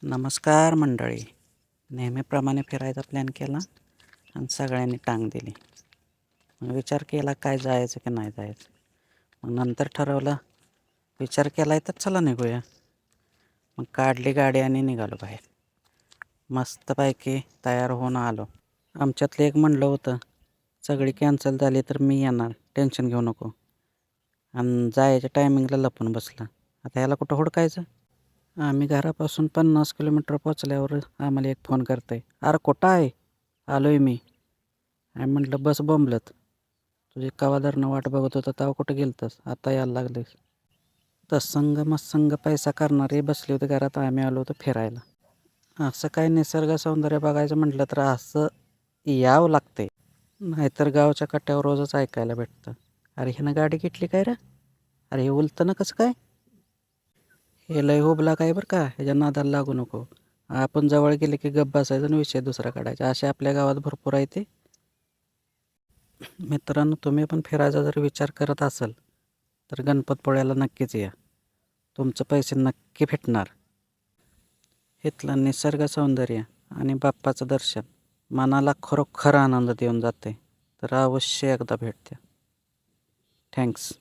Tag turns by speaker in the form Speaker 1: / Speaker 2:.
Speaker 1: नमस्कार मंडळी. नेहमीप्रमाणे फिरायचा प्लॅन केला आणि सगळ्यांनी टांग दिली. मग विचार केला काय जायचं की नाही जायचं. मग नंतर ठरवलं विचार केला तर चला निघूया. मग काढली गाडी आणि निघालो बाहेर. मस्तपैकी तयार होऊन आलो. आमच्यातलं एक म्हणलं होतं सगळी कॅन्सल झाली तर मी येणार, टेन्शन घेऊ नको. आणि जायच्या टायमिंगला लपून बसला. आता ह्याला कुठं हुडकायचं. आम्ही घरापासून 50 किलोमीटर पोचल्यावर आम्हाला एक फोन करतंय, अरे कुठं आहे? आलोय मी. आम्ही म्हटलं बस बोंबलत, तुझी कवा धरणं वाट बघत होतं तेव्हा कुठं गेलतंस, आता यायला लागलेस. तत्संग मत्संग पैसा करणारे बसले होते घरात, आम्ही आलो होतो फिरायला. असं काय निसर्ग सौंदर्य बघायचं म्हटलं तर असं यावं लागतंय, नाहीतर गावच्या कट्ट्यावर रोजच ऐकायला भेटतं, अरे ह्यानं गाडी घेतली काय रे, अरे हे उलतं ना कसं काय, हे लय हुबला काय बरं का, ह्याच्या नादाला लागू नको. आपण जवळ गेले की गप्प बसायचं आणि विषय दुसरा काढायचा. असे आपल्या गावात भरपूर आहे ते. मित्रांनो, तुम्ही पण फिरायचा जर विचार करत असाल तर गणपतपुळ्याला नक्कीच या. तुमचं पैसे नक्की भेटणार. इथलं निसर्ग सौंदर्य आणि बाप्पाचं दर्शन मनाला खरोखर आनंद देऊन जाते. तर अवश्य एकदा भेट द्या. थँक्स.